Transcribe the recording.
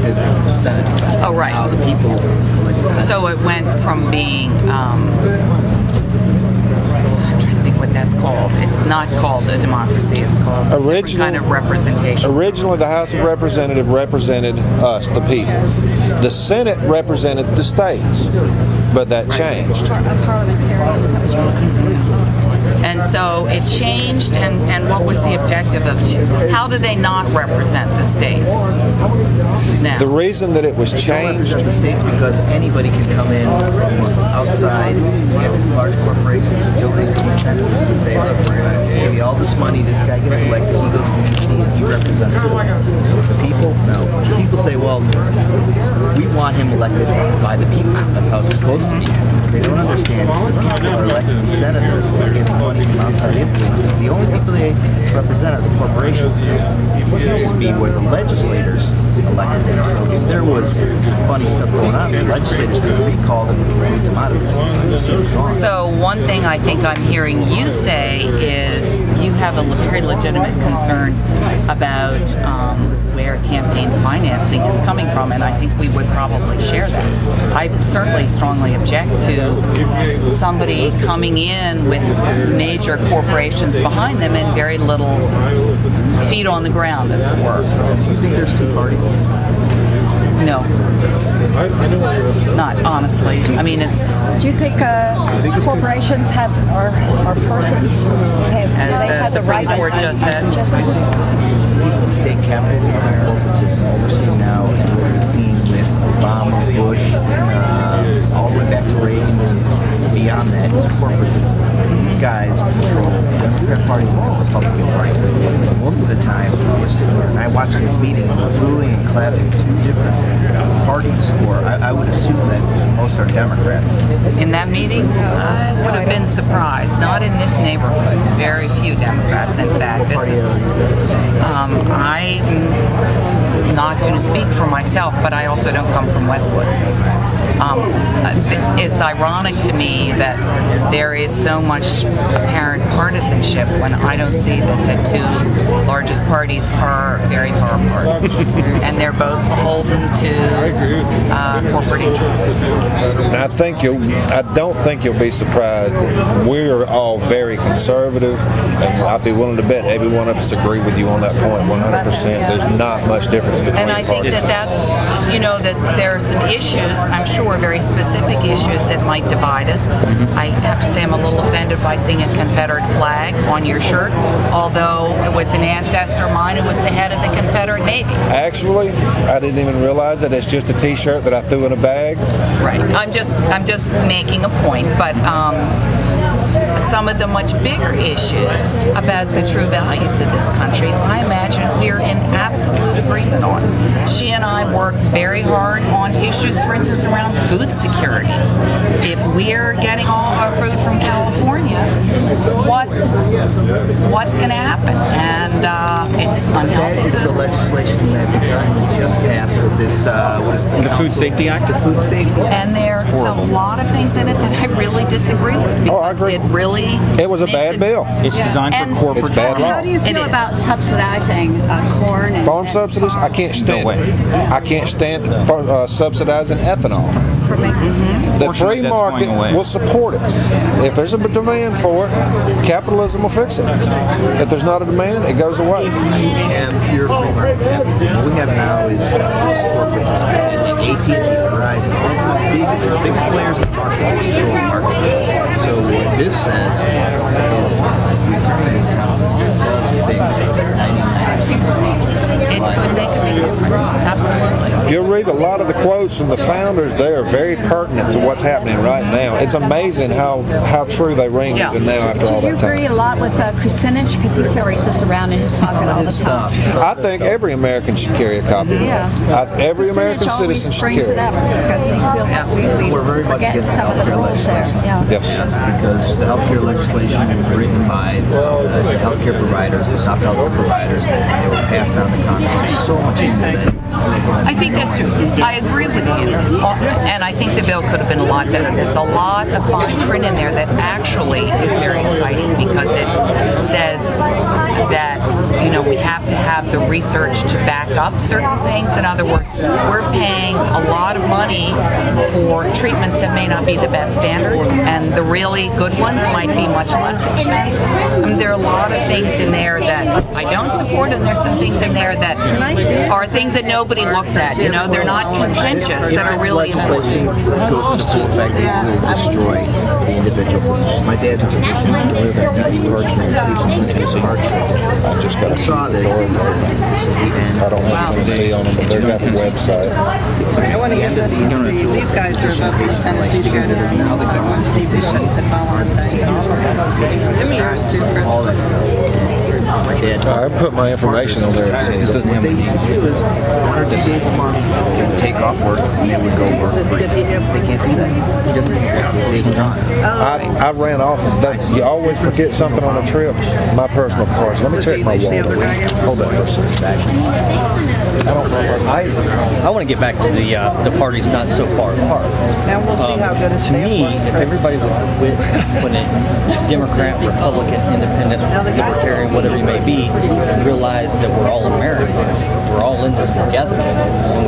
senators. Oh, right. How the people elected senators. So it went from being, I'm trying to think what that's called. It's not called a democracy. It's called a different kind of representation. Originally, the House of Representatives represented us, the people. The Senate represented the states, but that changed. And so it changed, and what was the objective of how did they not represent the states? Now, The reason that it was changed, The states, because anybody can come in from outside, you have large corporations, still they can be senators and say, look, we're going to give you all this money, this guy gets elected, he goes to D.C. and he represents the people. No. The people say, well, we want him elected by the people. That's how it's supposed to be. They don't understand the people are elected senators and getting money from outside influence. The only people they represent are the corporations. It used to be where the legislators elected them. So if there was funny stuff going on, the legislators could recall them and remove them out of it. so one thing I think I'm hearing you say is you have a very legitimate concern about where campaign financing is coming from, and I think we would probably share that. I certainly strongly object to somebody coming in with major corporations behind them and very little feet on the ground, as it were. Do you think there's two parties? No. Not honestly. I mean, it's Do you think corporations have or persons as the Supreme Court just said. State capitals which is overseen now, and we're seeing with Obama, Bush, all the way back to Reagan, and beyond that is corporatism. These guys control the Democrat Party and the Republican Party. So most of the time, we're sitting there, and I watched this meeting, and we're booing and clapping two different parties, or I would assume that most are Democrats. In that meeting, I would have been surprised. Not in this neighborhood. Very few Democrats. In fact, this is. I'm not going to speak for myself, but I also don't come from Westwood. It's ironic to me that there is so much apparent partisanship when I don't see that the two largest parties are very far apart, and they're both beholden to corporate interests. and I don't think you'll be surprised that we're all very conservative, and I'd be willing to bet every one of us agree with you on that point 100%. There's not much difference between And I think parties. that's, that there are some issues, I'm sure very specific issues that might divide us. I have to say I'm a little offended by seeing a Confederate flag on your shirt, although it was an ancestor of mine who was the head of the Confederate Navy. Actually, I didn't even realize that it's just a T-shirt that I threw in a bag. Right. I'm just making a point, but some of the much bigger issues about the true values of this country, I imagine we're in absolute agreement on. She and I work very hard on issues, for instance, around food security. If we're getting all of our food from California, what's going to happen? And it's unhealthy. That is the legislation that the government has just passed with this, what is The Food Safety Act? The Food Safety Act. And there's a lot of things in it that I really disagree with, because I agree. it was a makes bad it- bill. It's designed And- for corporate It's bad law. How do you It feel is. about subsidizing corn and Farm subsidies, I can't stand. I can't stand subsidizing ethanol. for making The Unfortunately, free that's market going away. will support it. If there's a demand for it, capitalism will fix it. If there's not a demand, it goes away. And pure free market. What we have now is corporate and AT&T, Verizon, all of the biggest players in the market control the market. So what this says is we does things 99%. It could make a big difference. Absolutely. If you'll read a lot of the quotes from the founders, they are very pertinent to what's happening right now. It's amazing how true they ring Yeah. even now after all Do you that agree time. a lot with Kucinich, because he carries this around in his pocket all the time? I think every American should carry a copy. Yeah. Every American Kucinich citizen always should brings carry it up it. because he feels Yeah. like we We're very much forget against some of the healthcare rules there. Yeah. Yes. Yes, because the healthcare legislation was written by the healthcare providers, the top healthcare providers, and they were passed down to Congress. There's so much into that. I think that to. I agree with you, and I think the bill could have been a lot better. There's a lot of fine print in there that actually is very exciting because it says that we have to have the research to back up certain things. In other words, we're paying a lot of money for treatments that may not be the best standard, and the really good ones might be much less expensive. I mean, there are a lot of things in there that I don't support, and there's some things in there that are things that nobody looks at. They're not contentious, that are really legislation important. goes into full effect, it will destroy the individual physician. My dad's a physician. He works in the I just got I saw this. I don't know if you can see on them, but they've got the website. I want to get this to see. These guys are about to Tennessee to go to Steve Bishop's at Belmont. Give me yours too, Chris. All that stuff. My dad. I put my information on there. This doesn't What have they used to do is 1 or 2 days a month they would take off work and they would go work. They can't do that. He doesn't have his days are gone. I ran off. You always forget something on a trip. My personal cards. Let me check my wallet. Hold that for a second. I want to get back to the parties not so far apart. And we'll see how good a To staff me, works, if Chris. everybody would quit putting it Democrat, Republican, Independent, Libertarian, whatever you may be, and realize that we're all Americans, we're all in this together, and we